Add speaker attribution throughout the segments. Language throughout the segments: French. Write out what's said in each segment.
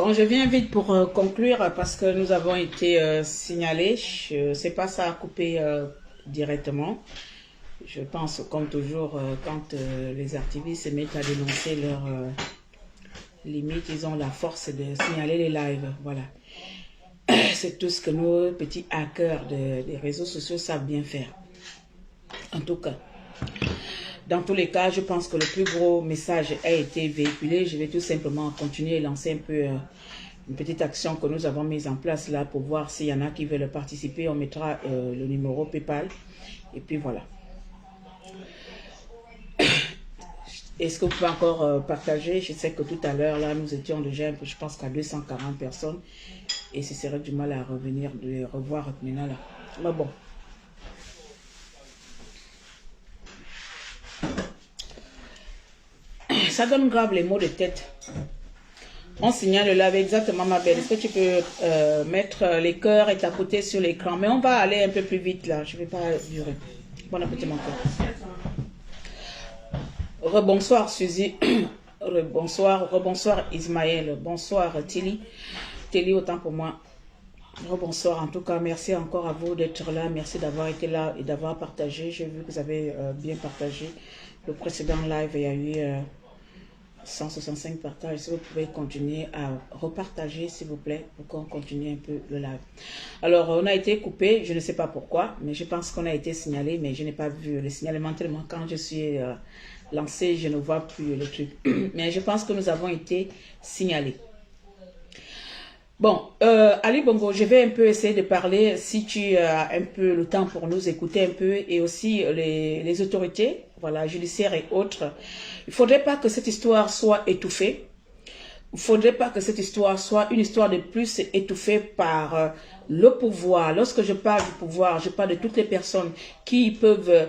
Speaker 1: Bon, je viens vite pour conclure parce que nous avons été signalés. Je sais pas, ça a coupé directement. Je pense, comme toujours, quand les activistes se mettent à dénoncer leurs limites, ils ont la force de signaler les lives. Voilà. C'est tout ce que nos petits hackers des réseaux sociaux savent bien faire. En tout cas. Dans tous les cas, je pense que le plus gros message a été véhiculé. Je vais tout simplement continuer et lancer un peu une petite action que nous avons mise en place là pour voir s'il y en a qui veulent participer. On mettra le numéro PayPal. Et puis voilà. Est-ce que vous pouvez encore partager? Je sais que tout à l'heure, là, nous étions déjà, je pense qu'à 240 personnes. Et ce serait du mal à revenir, de les revoir maintenant là. Mais bon. Ça donne grave les maux de tête. On signale là exactement, ma belle. Est-ce que tu peux mettre les cœurs et tapoter sur l'écran? Mais on va aller un peu plus vite là. Je ne vais pas durer. Bon appétit, mon cœur. Rebonsoir, Suzy. Rebonsoir, Ismaël. Bonsoir, Tilly. Tilly, autant pour moi. Rebonsoir. En tout cas, merci encore à vous d'être là. Merci d'avoir été là et d'avoir partagé. J'ai vu que vous avez bien partagé le précédent live. Il y a eu 165 partages. Si vous pouvez continuer à repartager, s'il vous plaît, pour qu'on continue un peu le live. Alors, on a été coupé, je ne sais pas pourquoi, mais je pense qu'on a été signalé, mais je n'ai pas vu le signalement tellement quand je suis lancé, je ne vois plus le truc. Mais je pense que nous avons été signalés. Bon, Ali Bongo, je vais un peu essayer de parler, si tu as un peu le temps pour nous écouter un peu, et aussi les autorités, voilà, judiciaires et autres. Il ne faudrait pas que cette histoire soit étouffée. Il ne faudrait pas que cette histoire soit une histoire de plus étouffée par le pouvoir. Lorsque je parle du pouvoir, je parle de toutes les personnes qui peuvent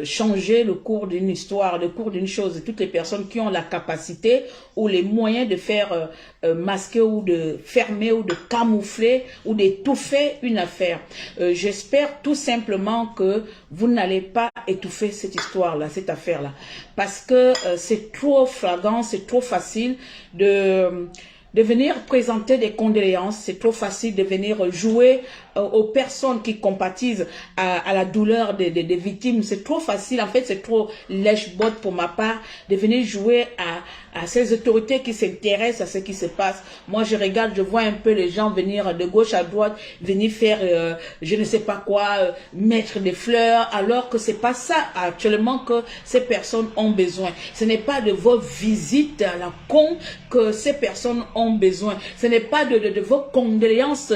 Speaker 1: changer le cours d'une histoire, le cours d'une chose, toutes les personnes qui ont la capacité ou les moyens de faire masquer ou de fermer ou de camoufler ou d'étouffer une affaire. J'espère tout simplement que vous n'allez pas étouffer cette histoire-là, cette affaire-là, parce que c'est trop flagrant, c'est trop facile de venir présenter des condoléances, c'est trop facile de venir jouer aux personnes qui compatissent à la douleur des victimes. C'est trop facile, en fait, c'est trop lèche-botte pour ma part de venir jouer à ces autorités qui s'intéressent à ce qui se passe. Moi, je regarde, je vois un peu les gens venir de gauche à droite, venir faire je ne sais pas quoi, mettre des fleurs, alors que c'est pas ça actuellement que ces personnes ont besoin. Ce n'est pas de vos visites à la con que ces personnes ont besoin. Ce n'est pas de vos condoléances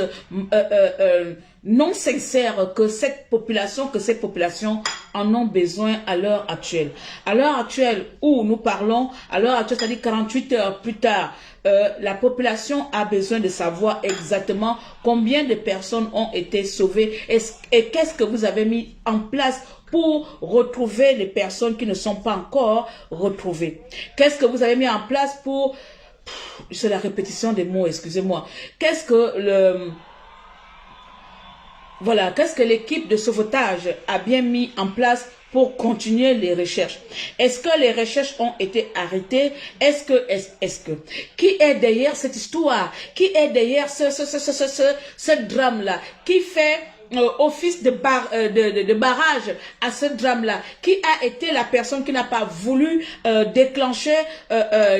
Speaker 1: non sincères que ces populations en ont besoin à l'heure actuelle. À l'heure actuelle où nous parlons, à l'heure actuelle, c'est-à-dire 48 heures plus tard, la population a besoin de savoir exactement combien de personnes ont été sauvées et qu'est-ce que vous avez mis en place pour retrouver les personnes qui ne sont pas encore retrouvées. Qu'est-ce que vous avez mis en place pour... C'est la répétition des mots, excusez-moi. Qu'est-ce que Voilà, qu'est-ce que l'équipe de sauvetage a bien mis en place pour continuer les recherches? Est-ce que les recherches ont été arrêtées? Est-ce que qui est derrière cette histoire? Qui est derrière ce drame-là? Qui fait office de barrage à ce drame-là? Qui a été la personne qui n'a pas voulu déclencher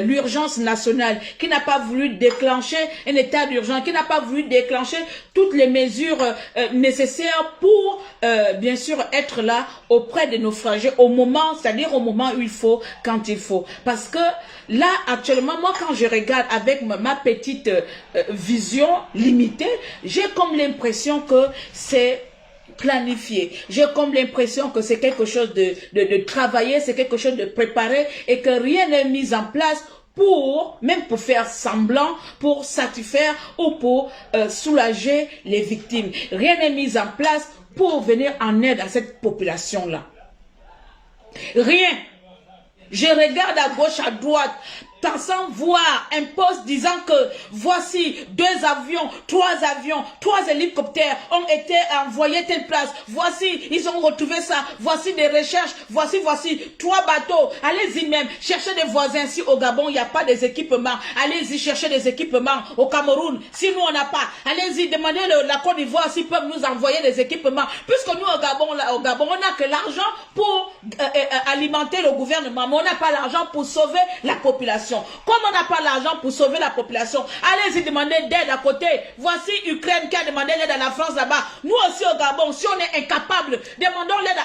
Speaker 1: l'urgence nationale, qui n'a pas voulu déclencher un état d'urgence, qui n'a pas voulu déclencher toutes les mesures nécessaires pour bien sûr être là auprès de naufragés au moment, c'est-à-dire au moment où il faut, quand il faut. Parce que là, actuellement, moi, quand je regarde avec ma petite vision limitée, j'ai comme l'impression que c'est planifié. J'ai comme l'impression que c'est quelque chose de travaillé, c'est quelque chose de préparé et que rien n'est mis en place même pour faire semblant, pour satisfaire ou pour soulager les victimes. Rien n'est mis en place pour venir en aide à cette population-là. Rien. Je regarde à gauche, à droite, pensant voir un poste disant que voici 2 avions, 3 hélicoptères ont été envoyés telle place. Voici, ils ont retrouvé ça. Voici des recherches. Voici 3 bateaux. Allez-y même, cherchez des voisins. Si au Gabon, il n'y a pas des équipements, allez-y chercher des équipements. Au Cameroun, si nous on n'a pas, allez-y, demandez la Côte d'Ivoire s'ils peuvent nous envoyer des équipements. Puisque nous au Gabon, on n'a que l'argent pour alimenter le gouvernement, mais on n'a pas l'argent pour sauver la population. Comme on n'a pas l'argent pour sauver la population, allez-y demander d'aide à côté. Voici Ukraine qui a demandé l'aide à la France là-bas. Nous aussi au Gabon, si on est incapable, demandons l'aide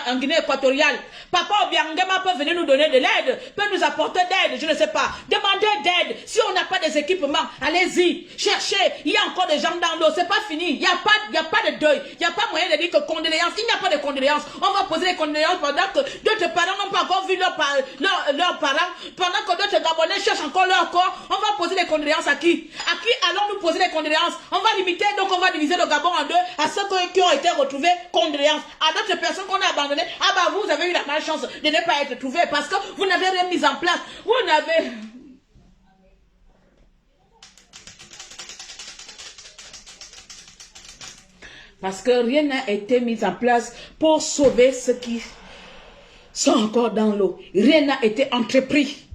Speaker 1: en Guinée équatoriale. Papa Obiangema peut venir nous donner de l'aide, peut nous apporter d'aide, je ne sais pas. Demandez d'aide. Si on n'a pas des équipements, allez-y, cherchez. Il y a encore des gens dans l'eau, c'est pas fini. Il n'y a pas de deuil. Il n'y a pas moyen de dire que condoléances. Il n'y a pas de condoléances. On va poser des condoléances pendant que d'autres parents n'ont pas encore vu leurs parents, pendant que d'autres Gabonais cherchent encore leur corps. On va poser des condoléances à qui? À qui allons-nous poser des condoléances? On va limiter, donc on va diviser le Gabon en 2 à ceux qui ont été retrouvés, condoléances. À d'autres personnes qu'on a abandonnées, ah bah vous avez eu la malchance de ne pas être trouvés parce que vous n'avez rien mis en place. Vous n'avez... Parce que rien n'a été mis en place pour sauver ceux qui sont encore dans l'eau. Rien n'a été entrepris.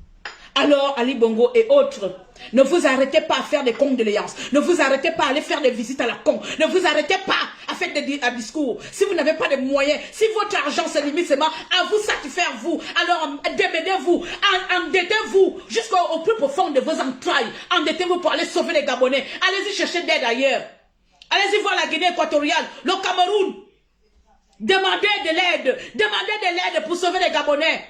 Speaker 1: Alors, Ali Bongo et autres, ne vous arrêtez pas à faire des condoléances. Ne vous arrêtez pas à aller faire des visites à la con. Ne vous arrêtez pas à faire des discours. Si vous n'avez pas de moyens, si votre argent se limite seulement à vous satisfaire vous, alors déménez-vous, endettez-vous jusqu'au plus profond de vos entrailles. Endettez-vous pour aller sauver les Gabonais. Allez-y chercher d'aide ailleurs. Allez-y voir la Guinée équatoriale, le Cameroun. Demandez de l'aide. Demandez de l'aide pour sauver les Gabonais.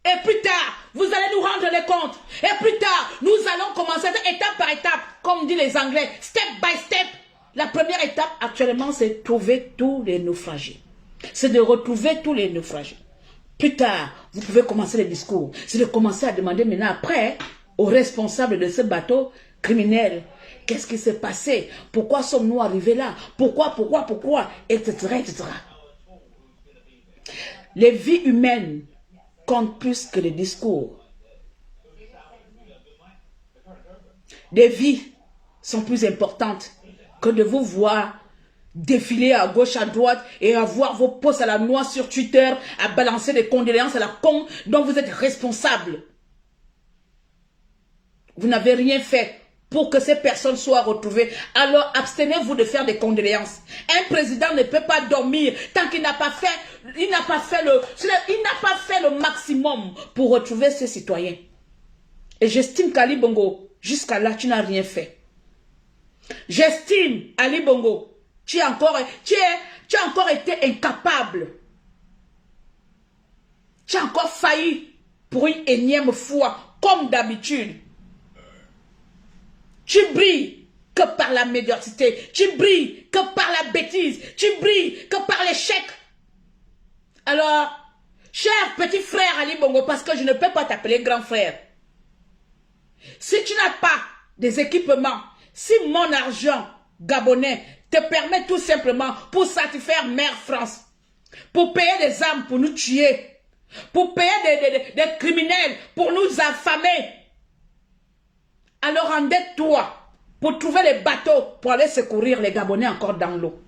Speaker 1: Et plus tard, vous allez nous rendre les comptes. Et plus tard, nous allons commencer étape par étape, comme disent les Anglais, step by step. La première étape actuellement, c'est de trouver tous les naufragés. C'est de retrouver tous les naufragés. Plus tard, vous pouvez commencer les discours. C'est de commencer à demander maintenant après aux responsables de ce bateau criminel. Qu'est-ce qui s'est passé? Pourquoi sommes-nous arrivés là? Pourquoi, etc., etc. Les vies humaines comptent plus que les discours. Des vies sont plus importantes que de vous voir défiler à gauche, à droite et avoir vos posts à la noix sur Twitter, à balancer des condoléances à la con dont vous êtes responsable. Vous n'avez rien fait pour que ces personnes soient retrouvées. Alors abstenez-vous de faire des condoléances. Un président ne peut pas dormir tant qu'il n'a pas fait, le maximum pour retrouver ses citoyens. Et j'estime qu'Ali Bongo, jusqu'à là, tu n'as rien fait. J'estime, Ali Bongo, tu as encore été incapable. Tu as encore failli pour une énième fois, comme d'habitude. Tu brilles que par la médiocrité. Tu brilles que par la bêtise. Tu brilles que par l'échec. Alors, cher petit frère Ali Bongo, parce que je ne peux pas t'appeler grand frère. Si tu n'as pas des équipements, si mon argent gabonais te permet tout simplement pour satisfaire Mère France, pour payer des armes pour nous tuer, pour payer des criminels pour nous affamer, alors endette-toi pour trouver les bateaux pour aller secourir les Gabonais encore dans l'eau.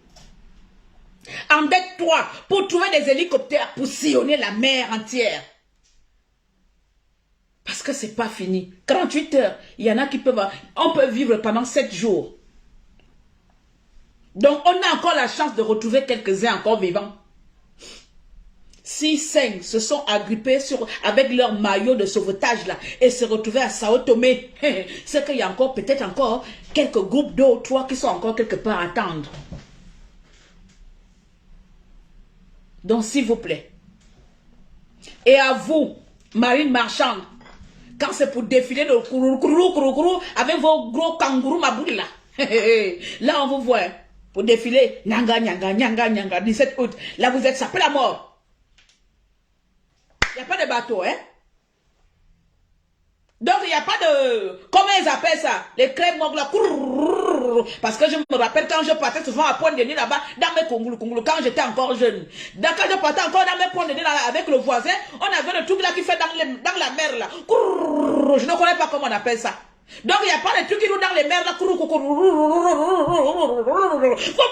Speaker 1: Endette-toi pour trouver des hélicoptères pour sillonner la mer entière. Parce que c'est pas fini. 48 heures, il y en a qui peuvent... On peut vivre pendant 7 jours. Donc on a encore la chance de retrouver quelques-uns encore vivants. 6, 5 se sont agrippés avec leur maillot de sauvetage là et se retrouver à Sao Tomé. C'est qu'il y a encore peut-être encore quelques groupes 2 ou 3 qui sont encore quelque part à attendre. Donc s'il vous plaît. Et à vous, marine marchande, quand c'est pour défiler le kourou avec vos gros kangourous mabouli là. Là on vous voit pour défiler nyanga 17 août. Là vous êtes sapé la mort. Il n'y a pas de bateau, hein? Donc, il n'y a pas de... Comment ils appellent ça? Les crèmes mortes là. Parce que je me rappelle quand je partais souvent à Pointe-Denis là-bas, dans mes Kongulu, quand j'étais encore jeune. Quand je partais encore dans mes Pointe-Denis avec le voisin, on avait le truc là qui fait dans la mer là. Je ne connais pas comment on appelle ça. Donc il n'y a pas de truc qui roule dans les mers là. Vous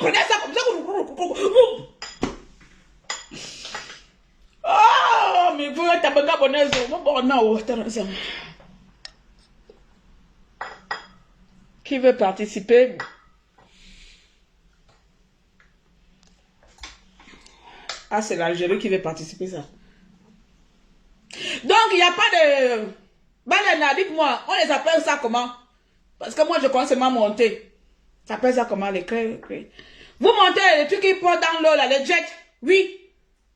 Speaker 1: prenez ça comme ça. Ah, mais vous êtes abonné. Bon, non, qui veut participer? Ah, c'est l'Algérie qui veut participer, ça. Donc, il n'y a pas de... Balena, dites-moi, on les appelle ça comment? Parce que moi, je commence seulement à monter. Ça appelle ça comment, les crêpes? Vous montez les trucs qui portent dans l'eau, là, les jets. Oui.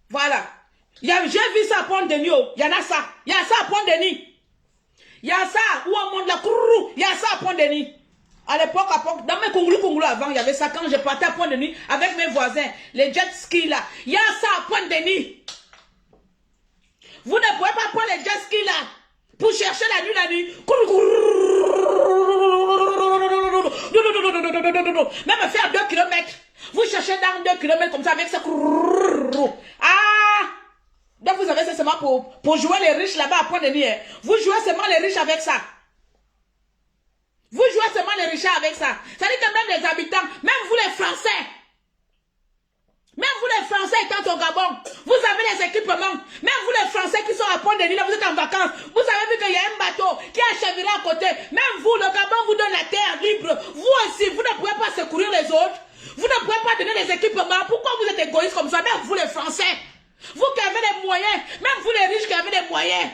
Speaker 1: Voilà. J'ai vu ça à Pointe-Denis. Il y en a ça. Il y a ça à Pointe-Denis. Il y a ça où on monte la courroux. Il y a ça à Pointe-Denis. À l'époque, dans mes Kongulu avant, il y avait ça quand je partais à Pointe-Denis avec mes voisins. Les jet skis là. Il y a ça à Pointe-Denis. Vous ne pouvez pas prendre les jet skis là pour chercher la nuit. Même faire 2 kilomètres. Vous cherchez dans 2 kilomètres comme ça avec ça. Ah! Donc vous avez ça seulement pour jouer les riches là-bas à Pointe-Denis. Vous jouez seulement les riches avec ça. Vous jouez seulement les riches avec ça. Ça dit que même les habitants, même vous les Français, étant au Gabon, vous avez les équipements. Même vous les Français qui sont à Pointe-Denis, là vous êtes en vacances, vous avez vu qu'il y a un bateau qui a chaviré à côté. Même vous, le Gabon vous donne la terre libre. Vous aussi, vous ne pouvez pas secourir les autres. Vous ne pouvez pas donner les équipements. Pourquoi vous êtes égoïstes comme ça? Même vous les Français, vous qui avez les moyens, même vous les riches qui avez les moyens.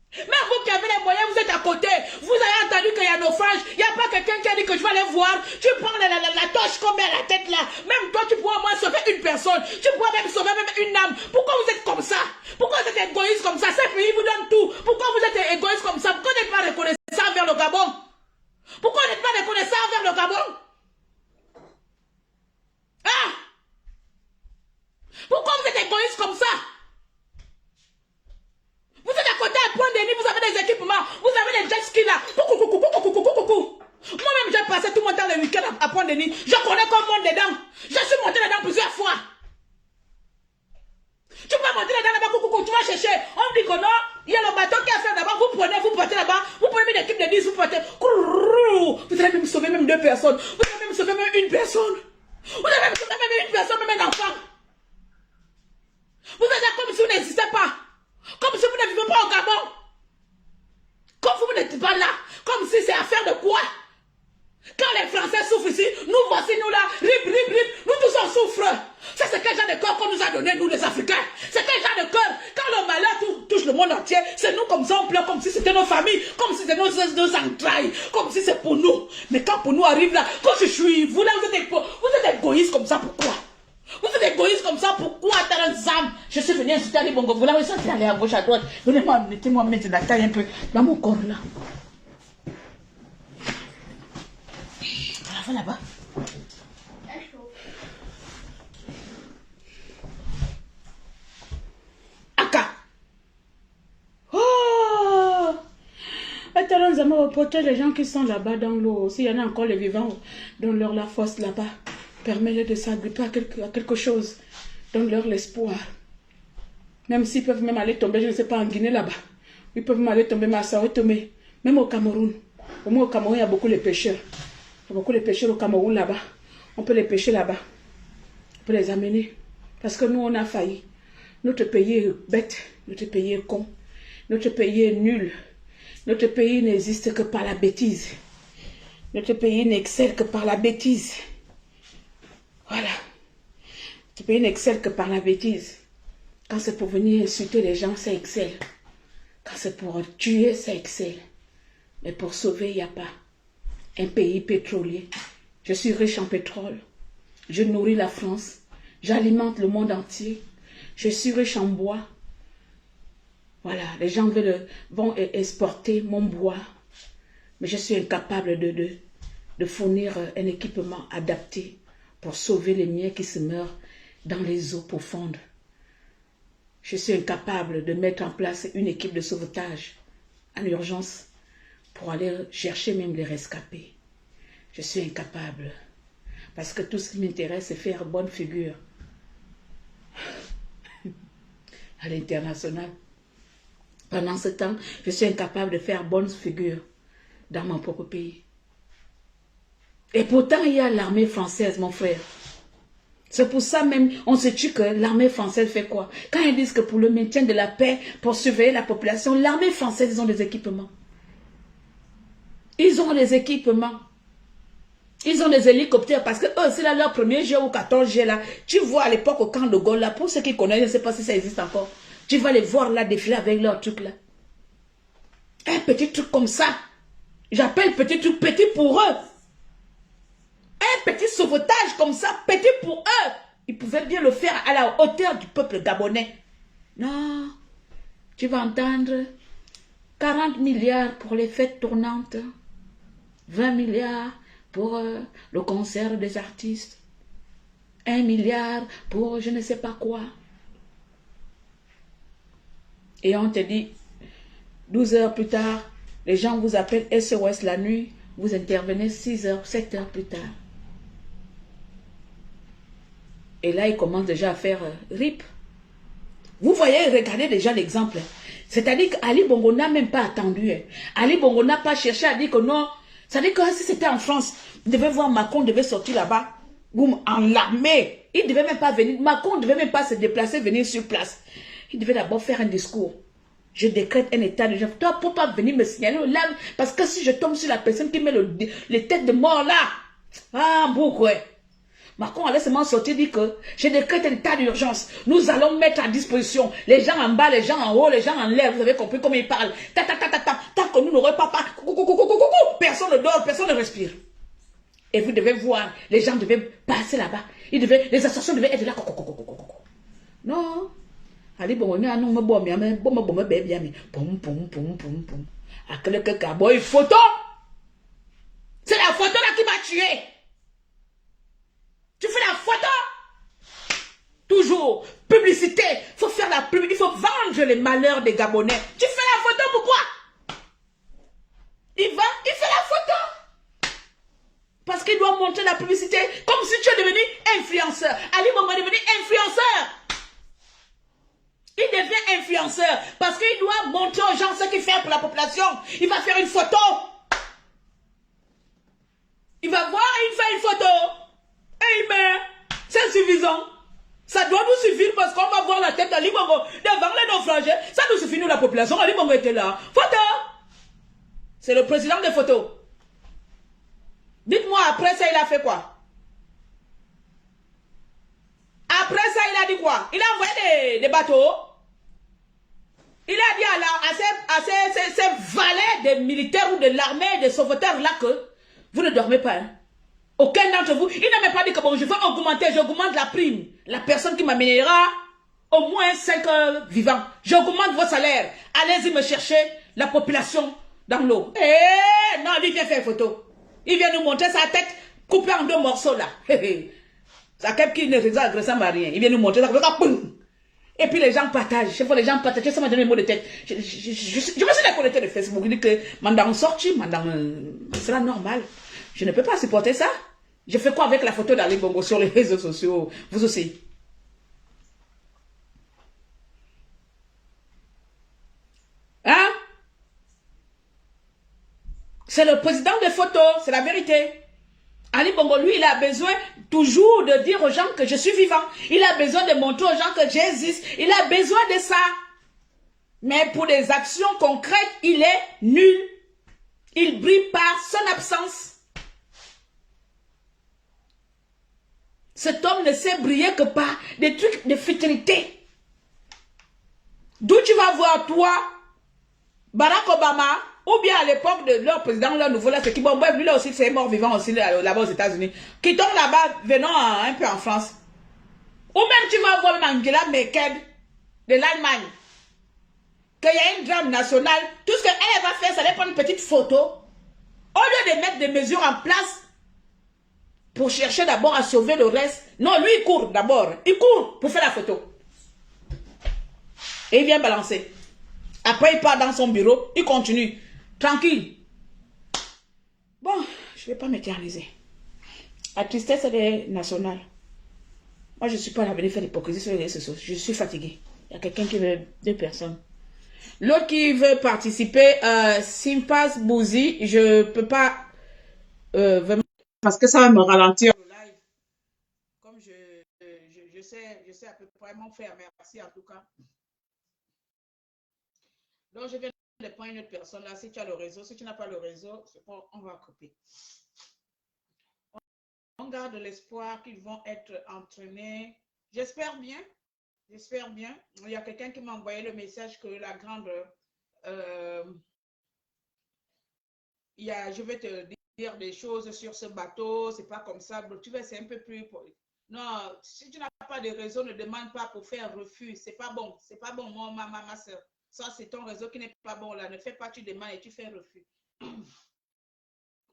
Speaker 1: Même vous qui avez les moyens, vous êtes à côté. Vous avez entendu qu'il y a un naufrage. Il n'y a pas quelqu'un qui a dit que je vais aller voir. Tu prends la torche qu'on met à la tête là. Même toi, tu pourras au moins sauver une personne. Tu pourras même sauver même une âme. Pourquoi vous êtes comme ça? Pourquoi vous êtes égoïste comme ça? Ces pays vous donnent tout. Pourquoi vous êtes égoïste comme ça? Pourquoi vous n'êtes pas reconnaissant envers le Gabon? Pourquoi vous n'êtes pas reconnaissant envers le Gabon? Ah! Pourquoi vous êtes égoïste comme ça? Vous êtes à côté à Pointe-Denis, vous avez des équipements, vous avez des jet skis là. Moi-même, j'ai passé tout mon temps le week-end à Pointe-Denis. Je connais comment monter dedans. Je suis monté dedans plusieurs fois. Tu peux monter dedans là-bas, tu vas chercher. On dit que non, il y a le bateau qui a fait là-bas, vous prenez, vous partez là-bas, vous prenez une équipe de 10, vous partez. Vous allez même sauver même 2 personnes. Vous allez même sauver même une personne. Vous allez même sauver même une personne, même un enfant. Vous êtes comme si vous n'existez pas. Comme si vous ne vivez pas au Gabon. Comme si vous n'êtes pas là. Comme si c'est affaire de quoi? Quand les Français souffrent ici, nous voici, nous là, rip, nous tous on souffre. C'est ce quel genre de cœur qu'on nous a donné, nous les Africains. C'est quel genre de cœur? Quand le malheur touche le monde entier, c'est nous comme ça, on pleure comme si c'était nos familles, comme si c'était nos entrailles, comme si c'est pour nous. Mais quand pour nous arrive là, quand je suis, vous là, vous êtes égoïste comme ça, pourquoi? Vous êtes égoïste comme ça, pourquoi Taranzam? Je suis venu insulter les Bongo, vous là, vous êtes allé à gauche, à droite. Donnez-moi, mettez-moi mettre la taille un peu dans mon corps là. Va là-bas. Aka. Oh! Taranzam va porter les gens qui sont là-bas dans l'eau. S'il y en a encore les vivants, donne-leur la force là-bas. Permets-leur de s'agripper à quelque chose. Donne-leur l'espoir. Même s'ils peuvent même aller tomber, je ne sais pas, en Guinée là-bas. Ils peuvent même aller tomber, mais à Sao Tomé. Même au Cameroun. Au moins au Cameroun, il y a beaucoup de pêcheurs. Il y a beaucoup de pêcheurs au Cameroun là-bas. On peut les pêcher là-bas. On peut les amener. Parce que nous, on a failli. Notre pays est bête. Notre pays est con. Notre pays est nul. Notre pays n'existe que par la bêtise. Notre pays n'excelle que par la bêtise. Voilà. Notre pays n'excelle que par la bêtise. Quand c'est pour venir insulter les gens, ça excelle. Quand c'est pour tuer, ça excelle. Mais pour sauver, il n'y a pas. Un pays pétrolier. Je suis riche en pétrole. Je nourris la France. J'alimente le monde entier. Je suis riche en bois. Voilà, les gens vont exporter mon bois. Mais je suis incapable de fournir un équipement adapté pour sauver les miens qui se meurent dans les eaux profondes. Je suis incapable de mettre en place une équipe de sauvetage en urgence pour aller chercher même les rescapés. Je suis incapable. Parce que tout ce qui m'intéresse, c'est faire bonne figure. À l'international. Pendant ce temps, je suis incapable de faire bonne figure dans mon propre pays. Et pourtant, il y a l'armée française, mon frère. C'est pour ça même, on se tue que l'armée française fait quoi? Quand ils disent que pour le maintien de la paix, pour surveiller la population, l'armée française, ils ont des équipements. Ils ont les équipements. Ils ont des hélicoptères parce que eux, c'est là leur premier jet ou 14 jet là. Tu vois à l'époque au camp de Gaulle là, pour ceux qui connaissent, je ne sais pas si ça existe encore. Tu vas les voir là défiler avec leur truc là. Un petit truc comme ça. J'appelle petit truc petit pour eux. Un petit sauvetage comme ça, petit pour eux. Ils pouvaient bien le faire à la hauteur du peuple gabonais. Non. Tu vas entendre 40 milliards pour les fêtes tournantes. 20 milliards pour le concert des artistes. 1 milliard pour je ne sais pas quoi. Et on te dit, 12 heures plus tard, les gens vous appellent SOS la nuit, vous intervenez 6 heures, 7 heures plus tard. Et là, ils commencent déjà à faire RIP. Vous voyez, regardez déjà l'exemple. C'est-à-dire qu'Ali Bongo n'a même pas attendu. Ali Bongo n'a pas cherché à dire que non. C'est-à-dire que si c'était en France, vous devez voir Macron devait sortir là-bas, en l'armée. Il ne devait même pas venir. Macron ne devait même pas se déplacer, venir sur place. Il devait d'abord faire un discours. Je décrète un état de genre. Toi, pour pas venir me signaler là, parce que si je tombe sur la personne qui met les têtes de mort là, ah, beaucoup, ouais. Macron allait seulement sortir dire que je décrète un état d'urgence. Nous allons mettre à disposition les gens en bas, les gens en haut, les gens en l'air. Vous avez compris comment ils parlent. Ta ta ta ta ta. Tant que nous n'aurons pas. Personne ne dort, personne ne respire. Et vous devez voir, les gens devaient passer là-bas. Les associations devaient être là. Non. Ali bon, on a non me bon, mais bon, baby, mais pom. À quelqu'un boy photo. C'est la photo là qui m'a tué. Tu fais la photo. Toujours. Publicité. Il faut faire la pub. Il faut vendre les malheurs des Gabonais. Tu fais la photo pourquoi? Il fait la photo. Parce qu'il doit montrer la publicité. Comme si tu es devenu influenceur. Ali Bongo est devenu influenceur. Il devient influenceur. Parce qu'il doit montrer aux gens ce qu'il fait pour la population. Il va faire une photo. Il va voir, il fait une photo. Et il met. C'est suffisant. Ça doit nous suffire parce qu'on va voir la tête d'Ali Bongo devant les naufragés. Ça nous suffit, nous, la population. Ali Bongo était là. Photo. C'est le président des photos. Dites-moi, après ça, il a fait quoi? Après ça, il a dit quoi? Il a envoyé des bateaux. Il a dit à ces valets des militaires ou de l'armée, des sauveteurs là que vous ne dormez pas. Hein? Aucun d'entre vous. Il n'a même pas dit que bon, je vais augmenter, j'augmente la prime. La personne qui m'amènera au moins 5 heures vivants. J'augmente vos salaires. Allez-y me chercher la population dans l'eau. Eh non, il vient faire photo. Il vient nous montrer sa tête coupée en 2 morceaux là. Ça quelqu'un qui ne ressemble à rien. Il vient nous montrer ça. Et puis les gens partagent. Chaque fois les gens partagent. Ça m'a donné un mot de tête. Je me suis déconnecté de Facebook. Il dit que mandant sorti, mandant. C'est normal. Je ne peux pas supporter ça. Je fais quoi avec la photo d'Ali Bongo sur les réseaux sociaux? Vous aussi. Hein? C'est le président des photos. C'est la vérité. Ali Bongo, lui, il a besoin toujours de dire aux gens que je suis vivant. Il a besoin de montrer aux gens que j'existe. Il a besoin de ça. Mais pour des actions concrètes, il est nul. Il brille par son absence. Cet homme ne sait briller que par des trucs de futilité. D'où tu vas voir, toi, Barack Obama, ou bien à l'époque de leur président, leur nouveau, là, c'est qui, bon, bref, lui là aussi, c'est mort vivant aussi là-bas aux États-Unis. Quittons là-bas, venons un peu en France. Ou même tu vas voir même Angela Merkel de l'Allemagne. Qu'il y a une drame nationale, tout ce qu'elle va faire, ça va prendre une petite photo. Au lieu de mettre des mesures en place pour chercher d'abord à sauver le reste. Non, lui, il court d'abord. Il court pour faire la photo. Et il vient balancer. Après, il part dans son bureau. Il continue. Tranquille. Bon, je ne vais pas m'éterniser. La tristesse, elle est nationale. Moi, je ne suis pas là à venir faire l'hypocrisie sur les réseaux sociaux. Je suis fatiguée. Il y a quelqu'un qui veut, deux personnes. L'autre qui veut participer, Simpas Bouzi, je ne peux pas vraiment. Parce que ça va me ralentir le live. Comme je sais à peu près mon faire. Merci en tout cas. Donc, je viens de prendre une autre personne là. Si tu as le réseau, si tu n'as pas le réseau, c'est bon, on va couper. On garde l'espoir qu'ils vont être entraînés. J'espère bien. J'espère bien. Il y a quelqu'un qui m'a envoyé le message que la grande. Je vais te dire des choses sur ce bateau. C'est pas comme ça. Tu vois, c'est un peu plus. Non, si tu n'as pas de réseau, ne demande pas pour faire refus. C'est pas bon. C'est pas bon, moi, ma soeur. Ça, c'est ton réseau qui n'est pas bon là. Ne fais pas, tu demandes et tu fais refus.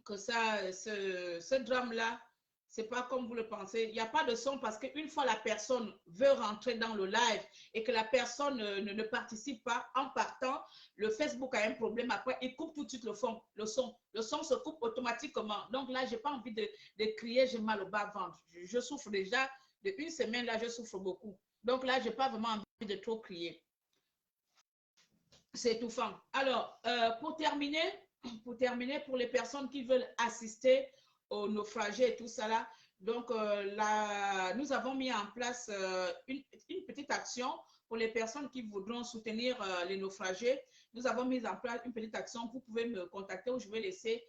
Speaker 1: Que ça, ce drame-là, c'est pas comme vous le pensez. Il n'y a pas de son parce qu'une fois la personne veut rentrer dans le live et que la personne ne participe pas en partant, le Facebook a un problème. Après, il coupe tout de suite le son. Le son se coupe automatiquement. Donc là, j'ai pas envie de crier, j'ai mal au bas-ventre. Je souffre déjà de une semaine, là, je souffre beaucoup. Donc là, j'ai pas vraiment envie de trop crier. C'est étouffant. Alors, pour terminer, pour les personnes qui veulent assister aux naufragés et tout ça là, donc nous avons mis en place une petite action pour les personnes qui voudront soutenir les naufragés. Nous avons mis en place une petite action. Vous pouvez me contacter ou je vais laisser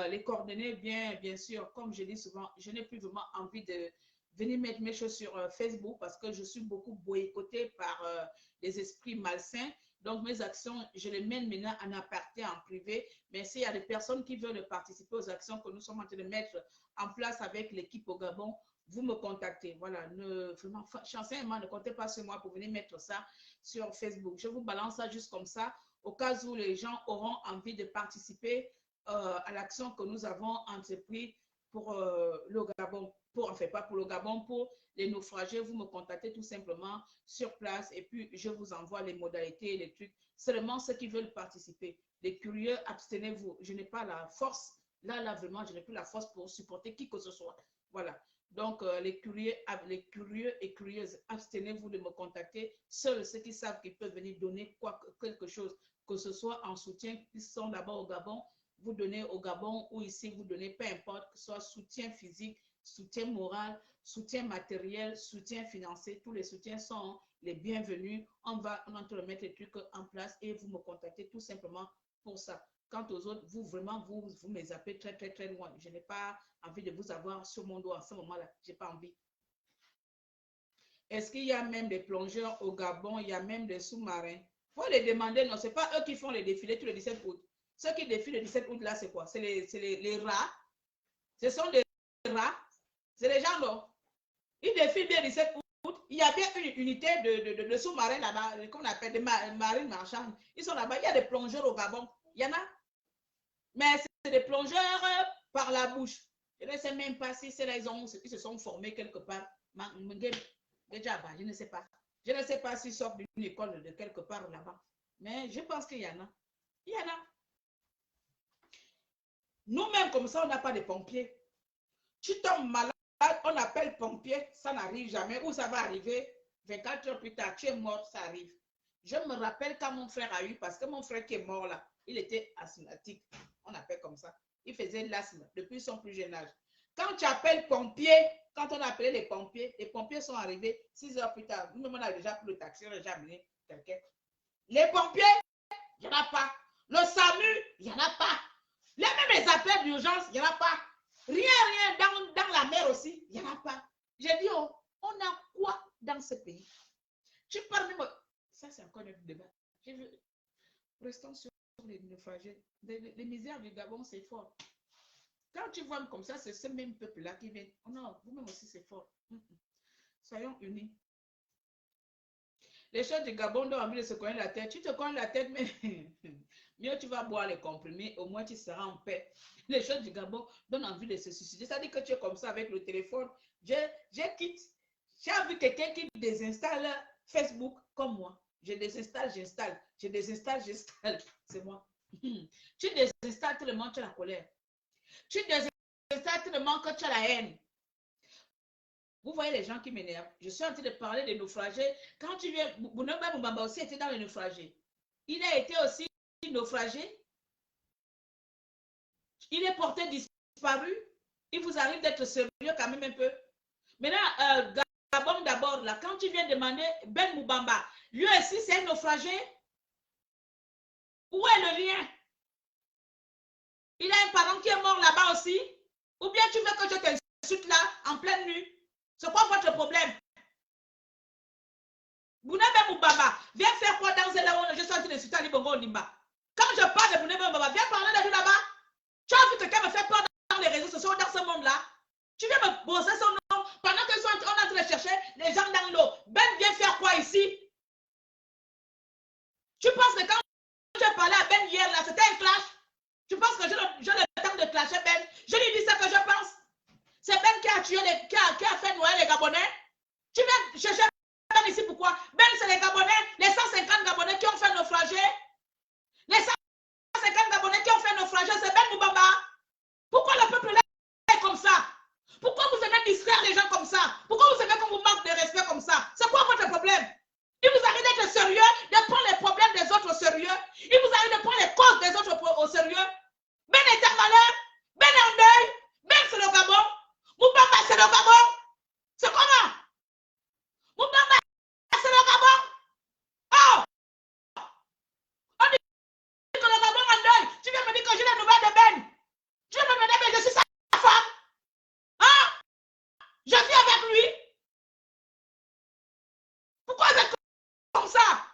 Speaker 1: les coordonnées, bien sûr. Comme je dis souvent, je n'ai plus vraiment envie de venir mettre mes choses sur Facebook parce que je suis beaucoup boycottée par les esprits malsains. Donc, mes actions, je les mène maintenant en aparté, en privé. Mais s'il y a des personnes qui veulent participer aux actions que nous sommes en train de mettre en place avec l'équipe au Gabon, vous me contactez. Voilà, vraiment, sincèrement, ne comptez pas sur moi pour venir mettre ça sur Facebook. Je vous balance ça juste comme ça, au cas où les gens auront envie de participer à l'action que nous avons entreprise pour le Gabon. Enfin, pas pour le Gabon, pour les naufragés, vous me contactez tout simplement sur place et puis je vous envoie les modalités, les trucs. Seulement ceux qui veulent participer. Les curieux, abstenez-vous. Je n'ai pas la force. Là, vraiment, je n'ai plus la force pour supporter qui que ce soit. Voilà. Donc, les curieux et curieuses, abstenez-vous de me contacter. Seuls ceux qui savent qu'ils peuvent venir donner quelque chose, que ce soit en soutien, qui sont d'abord au Gabon, vous donnez au Gabon ou ici, vous donnez, peu importe, que ce soit soutien physique, soutien moral, soutien matériel, soutien financier. Tous les soutiens sont les bienvenus. On va mettre les trucs en place et vous me contactez tout simplement pour ça. Quant aux autres, vous vraiment, vous me zappez très, très, très loin. Je n'ai pas envie de vous avoir sur mon dos en ce moment-là. Je n'ai pas envie. Est-ce qu'il y a même des plongeurs au Gabon? Il y a même des sous-marins. Il faut les demander. Non, ce n'est pas eux qui font les défilés tous le 17 août. Ceux qui défilent le 17 août, là, c'est quoi? C'est les rats. Ce sont des rats. C'est les gens, non? Ils défilent bien le 17 août. Il y a bien une unité de sous-marins là-bas, qu'on appelle des marines marchandes. Ils sont là-bas. Il y a des plongeurs au Gabon. Il y en a. Mais c'est des plongeurs par la bouche. Je ne sais même pas si c'est là, ils se sont formés quelque part. Je ne sais pas. Je ne sais pas s'ils sortent d'une école de quelque part là-bas. Mais je pense qu'il y en a. Il y en a. Nous-mêmes, comme ça, on n'a pas de pompiers. Tu tombes malade, on appelle pompier, ça n'arrive jamais. Ou ça va arriver 24 heures plus tard, tu es mort, ça arrive. Je me rappelle quand mon frère a eu, parce que mon frère qui est mort là, il était asthmatique. On appelle comme ça. Il faisait de l'asthme depuis son plus jeune âge. Quand tu appelles pompier, quand on a appelé les pompiers sont arrivés 6 heures plus tard. Nous-mêmes, on a déjà pris le taxi, on a déjà amené quelqu'un. Les pompiers, il n'y en a pas. Le SAMU, il n'y en a pas. Même les appels d'urgence, il n'y en a pas. Rien dans la mer aussi, il n'y en a pas. J'ai dit, oh, on a quoi dans ce pays? Tu parles de... Ça, c'est encore notre débat. Restons sur les naufragés. Les misères du Gabon, c'est fort. Quand tu vois comme ça, c'est ce même peuple-là qui vient. Oh non, vous-même aussi, c'est fort. Soyons unis. Les choses du Gabon donnent envie de se cogner la tête. Tu te cognes la tête, mais mieux tu vas boire les comprimés, au moins tu seras en paix. Les choses du Gabon donnent envie de se suicider. Ça dit que tu es comme ça avec le téléphone. J'ai vu quelqu'un qui désinstalle Facebook comme moi. Je désinstalle, j'installe. Je désinstalle, j'installe. C'est moi. Tu désinstalles, tout le monde, tu as la colère. Tu désinstalles, certainement que tu as la haine. Vous voyez les gens qui m'énervent. Je suis en train de parler des naufragés. Quand tu viens, Bounoba Moubamba aussi était dans les naufragés. Il a été aussi naufragé. Il est porté disparu. Il vous arrive d'être sérieux quand même un peu. Maintenant, Gabon d'abord, là, quand tu viens demander Ben Moubamba, lui aussi c'est un naufragé. Où est le lien? Il a un parent qui est mort là-bas aussi. Ou bien tu veux que je t'insulte là, en pleine nuit? C'est quoi votre problème? Bounebe Moubamba, viens faire quoi dans ce là où je suis en train d'insulter Ali Bongo Ondimba? Quand je parle de Bounebe Moubamba, viens parler de lui là-bas. Tu as vu quelqu'un me faire peur dans les réseaux sociaux, dans ce monde-là? Tu viens me brosser son nom pendant que on est en train de chercher les gens dans l'eau. Ben vient faire quoi ici? Tu penses que quand j'ai parlé à Ben hier, là, c'était un clash? Tu penses que j'ai le temps de clasher Ben? Je lui dis ça que je pense. C'est Ben qui a tué, qui a fait noyer les Gabonais. Tu viens chercher Ben ici pourquoi? Ben, c'est les Gabonais, les 150 Gabonais qui ont fait naufrager. Les 150 Gabonais qui ont fait naufrager, c'est Ben Moubamba. Pourquoi le peuple là est comme ça? Pourquoi vous aimez distraire les gens comme ça? Pourquoi vous aimez qu'on vous manque de respect comme ça? C'est quoi votre problème? Il vous arrive d'être sérieux, de prendre les problèmes des autres au sérieux. Il vous arrive de prendre les causes des autres au sérieux. Ben est en malheur. Ben est en deuil. Ben c'est le Gabon. Moubamba c'est le Gabon. C'est comment? Moubamba c'est le Gabon. Oh! On dit que le Gabon est en deuil. Tu viens me dire que j'ai les nouvelles de Ben. Tu viens me dire que je suis sa femme. Hein? Je vis avec lui. Pourquoi vous êtes comme ça?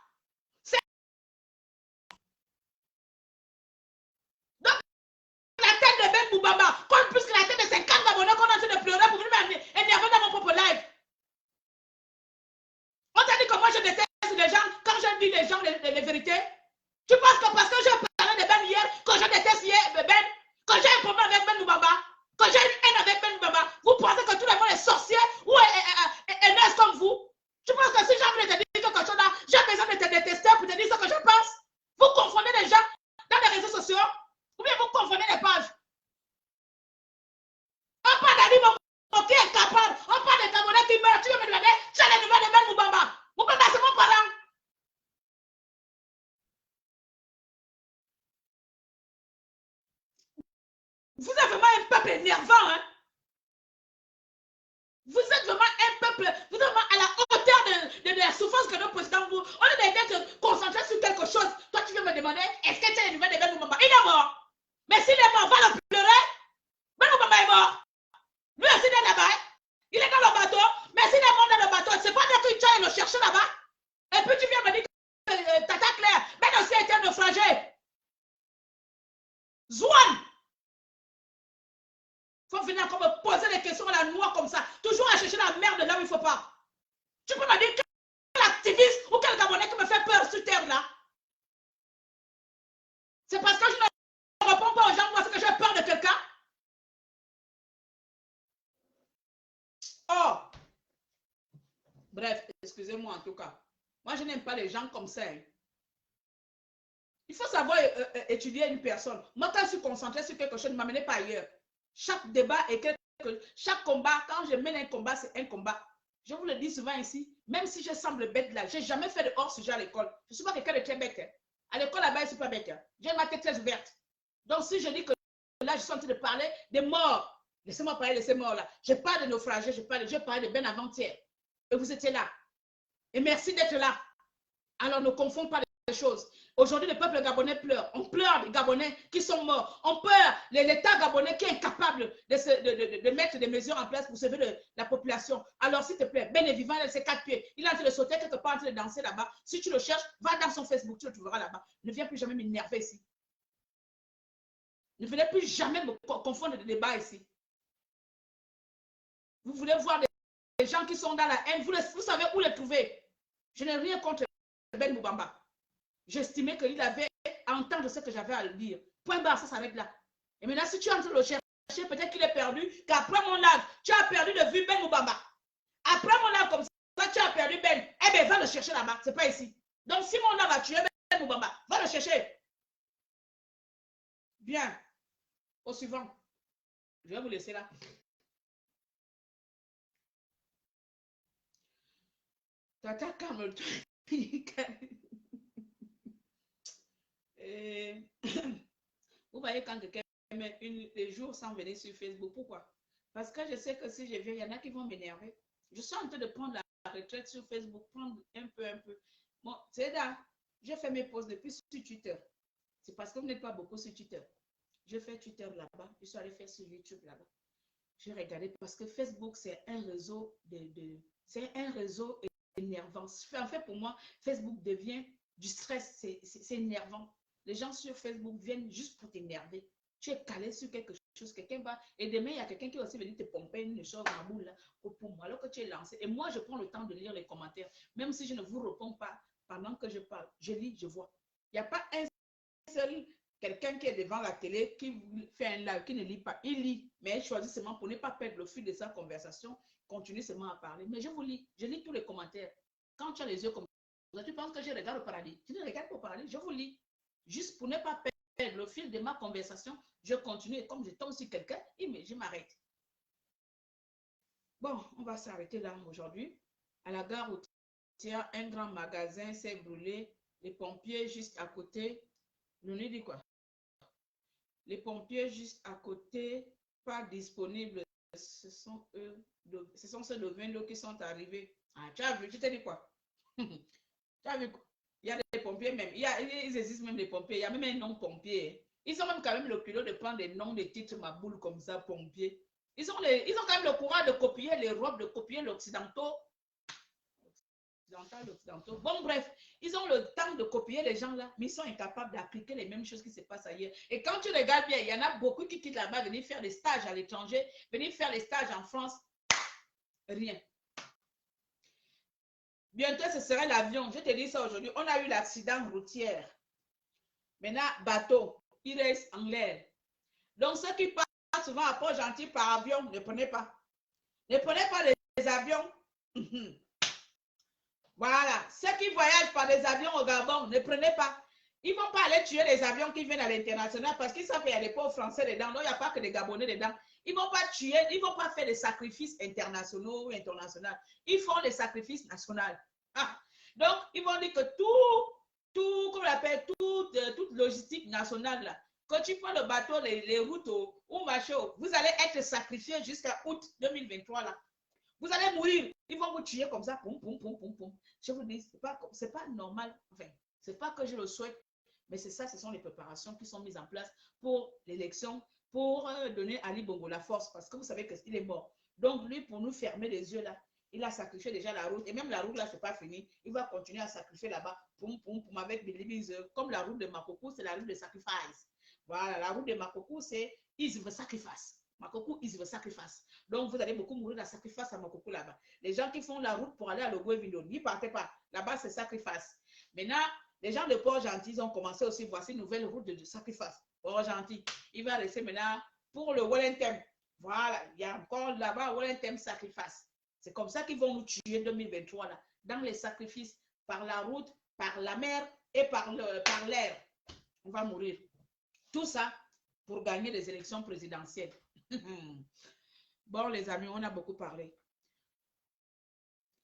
Speaker 1: Donc, la tête de Ben Moubamba compte plus que la tête de 50 Gabonais qu'on est en train de pleurer pour venir m'énerver dans mon propre live. On t'a dit que moi je déteste les gens quand je dis les gens les vérités. Tu penses que parce que j'ai parlé de Ben hier, que je déteste Ben, que j'ai un problème avec Ben Moubamba, que j'ai une haine avec Ben Moubamba, vous pensez que tout le monde est sorcier ou est nest comme vous? Tu penses que si j'ai envie de te dire quelque chose là, j'ai besoin de te détester pour te dire ce que je pense? Vous confondez les gens dans les réseaux sociaux ou bien vous confondez les pages? On parle d'Ali Bongo qui est capable, on parle de Gabonais qui meurt, tu veux me demander, tu as les nouvelles de Ben Moubamba. Moubamba c'est mon parent. Vous êtes vraiment un peuple énervant, hein? Vous êtes vraiment un peuple, vous êtes vraiment à la hauteur de la souffrance que nos présidents vous. On est d'être concentré sur quelque chose. Toi, tu viens me demander, est-ce que tu as les nouvelles de Ben Moubamba? Il est mort. Mais s'il est mort, va le pleurer. Ben Moubamba est mort. Lui aussi, il est là-bas. Il est dans le bateau. Mais s'il est mort dans le bateau, c'est pas dire que tu ailles le chercher là-bas. Et puis tu viens me dire que Tata Claire, Ben aussi a été naufragé. Zouane. Il faut venir encore me poser des questions à la noix comme ça. Toujours à chercher la merde là où il ne faut pas. Tu peux me dire quel activiste ou quel Gabonais qui me fait peur sur terre là? C'est parce que je ne réponds pas aux gens parce que j'ai peur de quelqu'un? Oh! Bref, excusez-moi en tout cas. Moi, je n'aime pas les gens comme ça. Hein. Il faut savoir étudier une personne. Moi, quand je suis concentré sur quelque chose, ne m'amenez pas ailleurs. Chaque débat est chaque combat, quand je mène un combat, c'est un combat. Je vous le dis souvent ici, même si je semble bête là, je n'ai jamais fait de hors-sujet à l'école. Je ne suis pas quelqu'un de très bête. Hein. À l'école, là-bas, je ne suis pas bête. Hein. J'ai ma tête très ouverte. Donc, si je dis que là, je suis en train de parler des morts, laissez-moi parler de ces morts-là. Je parle de naufragés, je parle de Ben avant-hier. Et vous étiez là. Et merci d'être là. Alors, ne confondons pas les choses. Aujourd'hui, le peuple gabonais pleure. On pleure des Gabonais qui sont morts. On pleure l'État gabonais qui est incapable de mettre des mesures en place pour sauver la population. Alors, s'il te plaît, Ben est vivant, il a ses 4 pieds. Il est en train de sauter quelque part, en train de danser là-bas. Si tu le cherches, va dans son Facebook, tu le trouveras là-bas. Ne viens plus jamais m'énerver ici. Ne venez plus jamais me confondre de débat ici. Vous voulez voir des gens qui sont dans la haine. Vous savez où les trouver. Je n'ai rien contre Ben Moubamba. J'estimais qu'il avait à entendre ce que j'avais à lui dire. Point barre, ça s'arrête là. Et maintenant, si tu es en train de le chercher, peut-être qu'il est perdu, qu'après mon âge, tu as perdu de vue Ben Moubamba. Après mon âge comme ça, tu as perdu Ben. Eh bien, va le chercher là-bas, c'est pas ici. Donc, si mon âge va tuer Ben Moubamba, va le chercher. Bien. Au suivant. Je vais vous laisser là. Tata, calme-toi. Vous voyez, quand quelqu'un met des jours sans venir sur Facebook, pourquoi? Parce que je sais que si je viens, il y en a qui vont m'énerver. Je suis en train de prendre la retraite sur Facebook, prendre un peu, un peu. Bon, c'est là, j'ai fait mes posts depuis sur Twitter. C'est parce que vous n'êtes pas beaucoup sur Twitter. Je fais Twitter là-bas, je suis allé faire sur YouTube là-bas. J'ai regardé parce que Facebook, c'est un réseau c'est un réseau énervant. En fait, pour moi, Facebook devient du stress, c'est énervant. Les gens sur Facebook viennent juste pour t'énerver. Tu es calé sur quelque chose, quelqu'un va, et demain, il y a quelqu'un qui va aussi venir te pomper une chose en boule là, pour moi, alors que tu es lancé. Et moi, je prends le temps de lire les commentaires, même si je ne vous réponds pas pendant que je parle. Je lis, je vois. Il n'y a pas un seul quelqu'un qui est devant la télé, qui fait un live, qui ne lit pas. Il lit, mais il choisit seulement pour ne pas perdre le fil de sa conversation, continue seulement à parler. Mais je vous lis, je lis tous les commentaires. Quand tu as les yeux comme ça, tu penses que je regarde au paradis. Tu ne regardes pas au paradis, je vous lis. Juste pour ne pas perdre le fil de ma conversation, je continue. Et comme je tombe sur quelqu'un, je m'arrête. Bon, on va s'arrêter là aujourd'hui. À la gare routière, un grand magasin s'est brûlé. Les pompiers juste à côté. Nous dit quoi? Les pompiers juste à côté, pas disponibles. Ce sont ceux de Vendo qui sont arrivés. Ah, tu as vu, tu t'es dit quoi? Tu as vu quoi? Il y a des pompiers même. Ils existent même des pompiers. Il y a même un nom pompier. Ils ont même quand même le culot de prendre des noms, des titres, ma boule comme ça, pompier. Ils ont quand même le courage de copier les robes, de copier l'occidentaux. Bon, bref, ils ont le temps de copier les gens là, mais ils sont incapables d'appliquer les mêmes choses qui se passent ailleurs. Et quand tu regardes bien, il y en a beaucoup qui quittent là-bas, venir faire des stages à l'étranger, venir faire des stages en France. Rien. Bientôt, ce serait l'avion. Je te dis ça aujourd'hui. On a eu l'accident routier. Maintenant, bateau, il reste en l'air. Donc, ceux qui partent souvent à Port-Gentil par avion, ne prenez pas. Ne prenez pas les avions. Voilà. Ceux qui voyagent par des avions au Gabon, ne prenez pas. Ils ne vont pas aller tuer les avions qui viennent à l'international parce qu'ils savent qu'il y a des pauvres Français dedans. Donc, il n'y a pas que des Gabonais dedans. Ils ne vont pas tuer, ils ne vont pas faire des sacrifices internationaux ou internationaux. Ils font des sacrifices nationaux. Ah. Donc, ils vont dire que comme on l'appelle, toute logistique nationale, là, quand tu prends le bateau, les routes ou machin, vous allez être sacrifié jusqu'à août 2023. Là. Vous allez mourir. Ils vont vous tuer comme ça. Poum, poum, poum, poum, poum. Je vous dis, c'est pas normal. Enfin, c'est pas que je le souhaite, mais c'est ça, ce sont les préparations qui sont mises en place pour l'élection, pour donner à Ali Bongo la force, parce que vous savez qu'il est mort. Donc, lui, pour nous fermer les yeux là, il a sacrifié déjà la route. Et même la route là, c'est pas fini. Il va continuer à sacrifier là-bas, poum, poum, poum, avec Billy. Comme la route de Makoko, c'est la route de sacrifice. Voilà, la route de Makoko, c'est is the sacrifice. Makoko is the sacrifice. Donc, vous allez beaucoup mourir de sacrifice à Makoko là-bas. Les gens qui font la route pour aller à Logoé-Vindon, n'y partez pas. Là-bas, c'est sacrifice. Maintenant, les gens de Port-Gentil ont commencé aussi, voici une nouvelle route de sacrifice. Port-Gentil. Il va rester maintenant pour le Wellington. Voilà, il y a encore là-bas Wellington sacrifice. C'est comme ça qu'ils vont nous tuer 2023 là, dans les sacrifices par la route, par la mer et par l'air. On va mourir. Tout ça pour gagner des élections présidentielles. Bon, les amis, on a beaucoup parlé.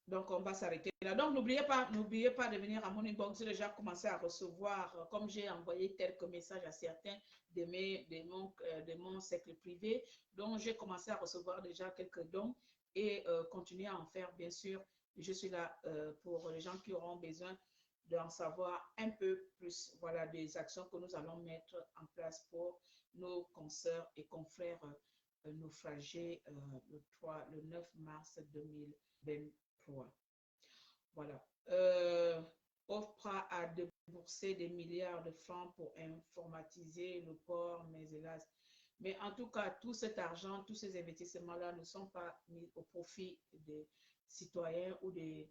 Speaker 1: Donc, on va s'arrêter là. Donc, n'oubliez pas de venir à mon inbox. J'ai déjà commencé à recevoir, comme j'ai envoyé quelques messages à certains de mon cercle privé. Donc, j'ai commencé à recevoir déjà quelques dons et continuer à en faire, bien sûr. Je suis là pour les gens qui auront besoin d'en savoir un peu plus. Voilà, des actions que nous allons mettre en place pour nos consoeurs et confrères naufragés le 9 mars 2023. Voilà. OFPRA a déboursé des milliards de francs pour informatiser le port, mais hélas. Mais en tout cas, tout cet argent, tous ces investissements-là ne sont pas mis au profit des citoyens ou des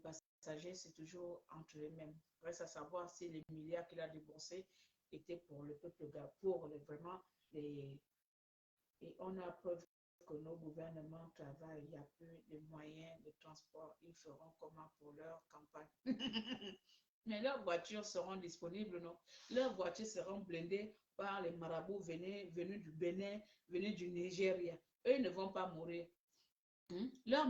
Speaker 1: passagers, c'est toujours entre eux-mêmes. Reste à savoir si les milliards qu'il a déboursés étaient pour le peuple, pour vraiment les... Et on a preuve que nos gouvernements travaillent, il y a peu de moyens de transport, ils feront comment pour leur campagne. Mais leurs voitures seront disponibles, non? Leurs voitures seront blindées par les marabouts venus du Bénin, venus du Nigeria. Eux, ils ne vont pas mourir. Leur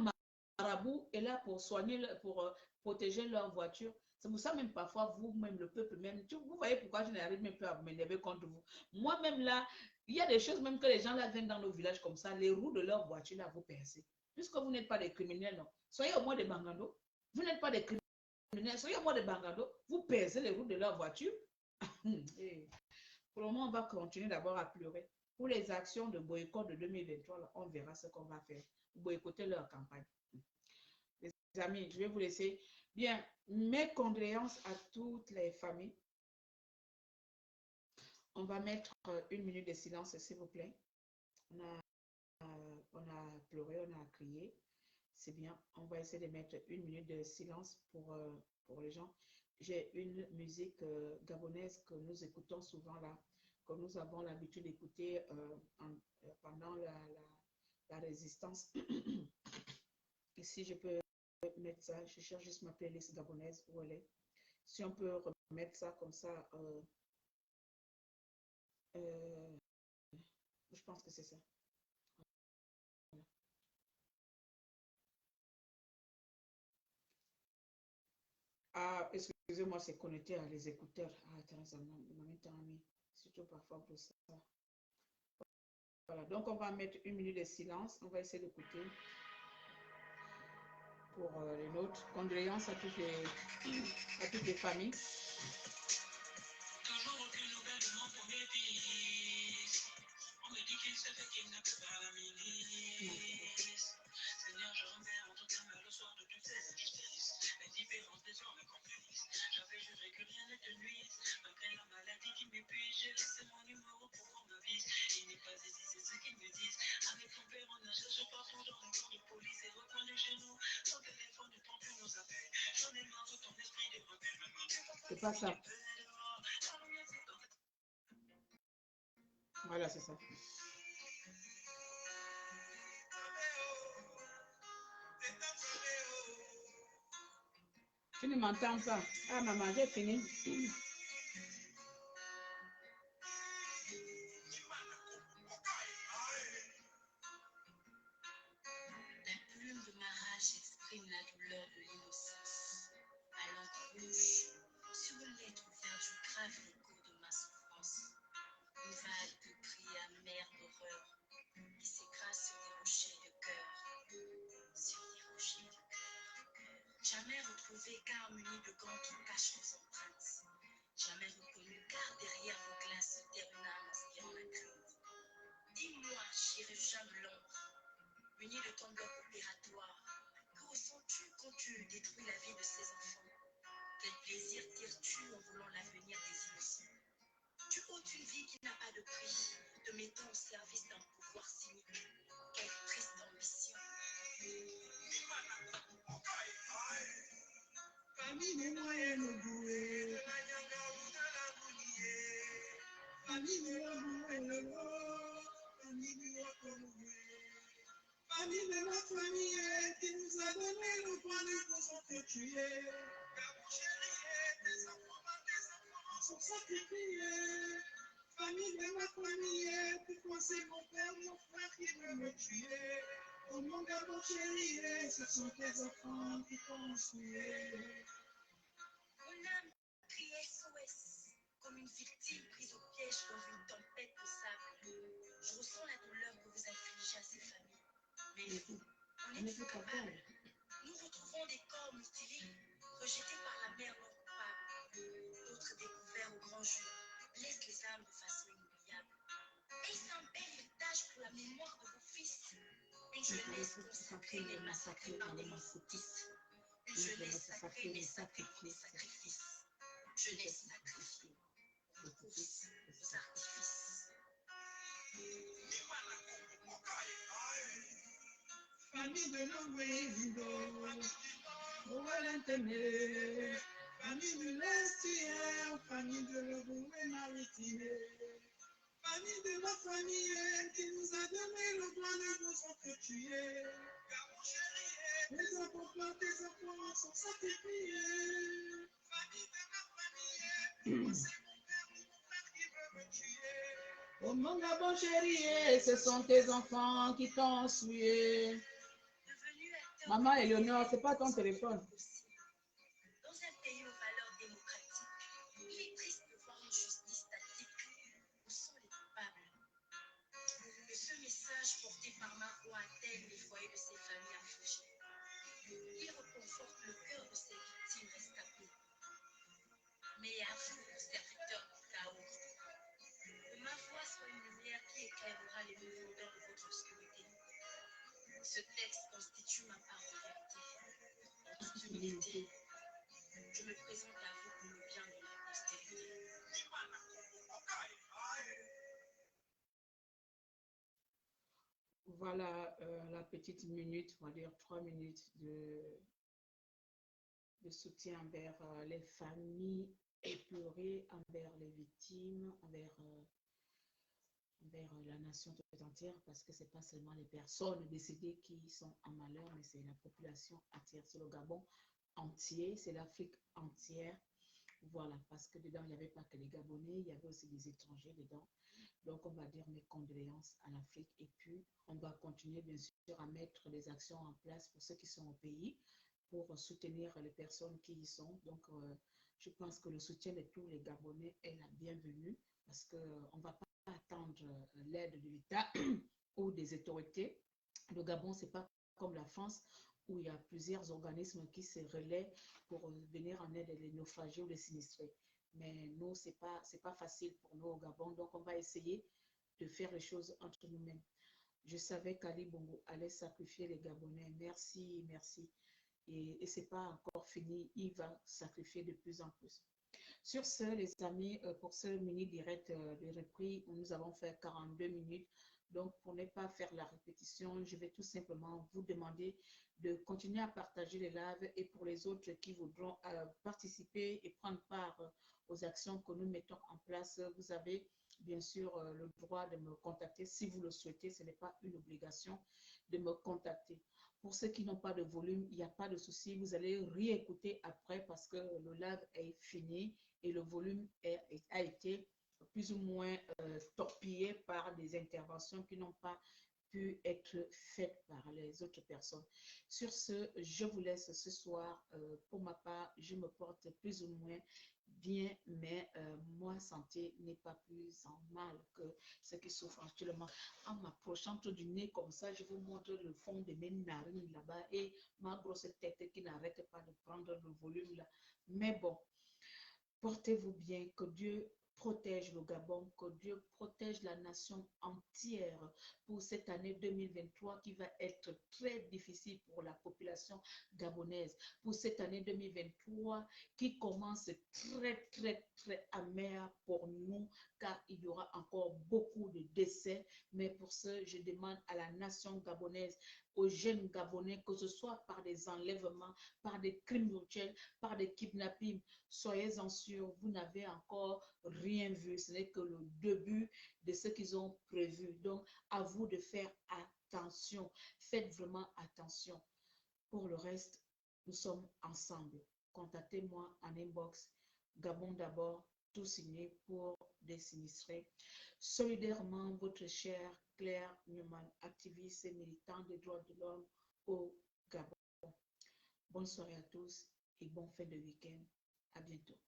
Speaker 1: marabout est là pour soigner, pour protéger leur voiture. C'est pour ça même parfois, vous-même, le peuple même, vous voyez pourquoi je n'arrive même pas à m'énerver contre vous. Moi-même là, il y a des choses même que les gens là viennent dans nos villages comme ça, les roues de leur voiture là, vous percez. Puisque vous n'êtes pas des criminels, non. Soyez au moins des bangandos. Vous n'êtes pas des criminels, soyez au moins des bangandos. Vous percez les roues de leur voiture. Pour le moment, on va continuer d'abord à pleurer. Pour les actions de boycott de 2023, là, on verra ce qu'on va faire. Boycotter leur campagne. Les amis, je vais vous laisser. Bien, mes condoléances à toutes les familles. On va mettre une minute de silence, s'il vous plaît. On a pleuré, on a crié. C'est bien. On va essayer de mettre une minute de silence pour les gens. J'ai une musique gabonaise que nous écoutons souvent là, que nous avons l'habitude d'écouter pendant la résistance. Ici, je peux mettre ça. Je cherche juste ma playlist gabonaise où elle est. Si on peut remettre ça comme ça, je pense que c'est ça. Voilà. Ah, excusez-moi, c'est connecté à les écouteurs. Ah, attends, ça m'a mis tant mis. Surtout parfois pour ça. Voilà, donc on va mettre une minute de silence. On va essayer d'écouter pour les nôtres. Condoléances à toutes les familles. Toujours aucune nouvelle de mon premier fils. On me dit qu'il se fait qu'il ne peut pas la ministre. Seigneur, je remets en tout cas le soir de toutes ces injustices. Les différences désormais complices. J'avais juré que rien ne te nuise. Malgré la maladie qui m'épuise, j'ai laissé mon numéro pour qu'on m'avise. Il n'est pas ici, c'est ce qu'ils me disent. Avec ton père, on a cherché partout dans les camps de police et reconnu chez nous. Ton téléphone ne prend plus nos appels. J'en ai marre de ton esprit de rebelle. C'est pas ça. Voilà, c'est ça. Tu ne m'entends pas. Ah, maman, j'ai fini.
Speaker 2: La plume de ma rage exprime la douleur de l'innocence. À l'encre rouge, sur une lettre verte, je grave l'écho de ma souffrance. Une vague de cris amers d'horreur qui s'écrase sur des rochers de cœur. Sur des rochers de cœur. Jamais retrouvé car muni de gants qui cachent nos empreintes. Jamais reconnu car derrière vos glaces se terre une âme inspirant la crise. Dis-moi, chirurgien de l'ombre, muni de ton bloc opératoire, que ressens-tu quand tu détruis la vie de ces enfants? Quel plaisir tires-tu en voulant l'avenir des innocents? Tu ôtes une vie qui n'a pas de prix, te mettant au service d'un pouvoir cynique. Quelle triste ambition!
Speaker 3: Famille moyenne bouée, famille famille de la famille qui nous a donné le droit de nous s'entretuer. Car mon chéri, tes enfants sont sacrifiés. Famille de ma famille, pourquoi c'est mon père, mon frère qui veut me tuer? Oh mon gars, mon chéri, ce sont tes enfants qui t'ont tué.
Speaker 2: Mon âme crie SOS, comme une victime prise au piège dans une tempête de sable. Je ressens la douleur que vous infligez à ces familles. Mais vous, on est plus capable. Nous retrouvons des corps mutilés, rejetés par la mère non coupable. D'autres découverts au grand jour, blessent les âmes de façon inoubliable. Est-ce un bel héritage pour la mémoire de vos fils? Une jeunesse consacrée mais massacrée par des foutistes. Une jeunesse sacrée mais sacrifiée, sacrifice. Jeunesse sacrifiée, repousse aux artifices.
Speaker 3: Famille de l'Ouézido, Ouelentene, famille de l'Estien, famille de l'Oboué maritime, famille de ma famille qui nous a donné le droit de nous entretuer. Car mon chéri, les enfants, tes enfants sont sacrifiés. Famille de
Speaker 1: Oh mon Gabon chéri, ce sont tes enfants qui t'ont souillé. Maman Eleonore, c'est pas ton téléphone.
Speaker 2: Dans un pays aux valeurs démocratiques, il est triste de voir une justice statique où sont les coupables. Et ce message porté par ma voix atteigne les foyers de ces familles affligées. Il reconforte le cœur de ces victimes rescapées. Mais à vous, serviteurs du chaos, que ma voix soit une lumière qui éclairera les profondeurs de votre obscurité. Ce texte constitue ma part de vérité. En toute humilité, je me présente à vous pour le bien de la postérité.
Speaker 1: Voilà la petite minute, on va dire 3 minutes de soutien envers les familles éplorées, envers les victimes, envers la nation tout entière, parce que ce n'est pas seulement les personnes décédées qui sont en malheur, mais c'est la population entière, c'est le Gabon entier, c'est l'Afrique entière. Voilà, parce que dedans, il n'y avait pas que les Gabonais, il y avait aussi des étrangers dedans. Donc, on va dire mes condoléances à l'Afrique. Et puis, on va continuer, bien sûr, à mettre des actions en place pour ceux qui sont au pays, pour soutenir les personnes qui y sont. Donc, je pense que le soutien de tous les Gabonais est la bienvenue, parce qu'on ne va pas attendre l'aide de l'État ou des autorités. Le Gabon, ce n'est pas comme la France, où il y a plusieurs organismes qui se relaient pour venir en aide des naufragés ou des sinistrés. Mais nous, ce n'est pas facile pour nous au Gabon, donc on va essayer de faire les choses entre nous-mêmes. Je savais qu'Ali Bongo allait sacrifier les Gabonais. Merci, merci. Et ce n'est pas encore fini, il va sacrifier de plus en plus. Sur ce, les amis, pour ce mini direct de repris, nous avons fait 42 minutes. Donc, pour ne pas faire la répétition, je vais tout simplement vous demander de continuer à partager les lives, et pour les autres qui voudront participer et prendre part aux actions que nous mettons en place, vous avez bien sûr le droit de me contacter si vous le souhaitez. Ce n'est pas une obligation de me contacter. Pour ceux qui n'ont pas de volume, il n'y a pas de souci. Vous allez réécouter après parce que le live est fini et le volume a été plus ou moins torpillé par des interventions qui n'ont pas pu être faites par les autres personnes. Sur ce, je vous laisse ce soir. Pour ma part, je me porte plus ou moins bien, mais ma santé n'est pas plus en mal que ceux qui souffrent actuellement. En m'approchant du nez comme ça, je vous montre le fond de mes narines là-bas et ma grosse tête qui n'arrête pas de prendre le volume là. Mais bon, portez-vous bien, que Dieu protège le Gabon, que Dieu protège la nation entière pour cette année 2023 qui va être très difficile pour la population gabonaise, pour cette année 2023 qui commence très, très, très amère pour nous, car il y aura encore beaucoup de décès. Mais pour ce, je demande à la nation gabonaise, aux jeunes Gabonais, que ce soit par des enlèvements, par des crimes routiers, par des kidnappings, soyez-en sûrs, vous n'avez encore rien vu. Ce n'est que le début de ce qu'ils ont prévu. Donc, à vous de faire attention. Faites vraiment attention. Pour le reste, nous sommes ensemble. Contactez-moi en inbox. Gabon d'abord, tout signé pour des sinistrés. Solidairement, votre chère Claire Newman, activiste et militant des droits de l'homme au Gabon. Bonne soirée à tous et bon fin de week-end. À bientôt.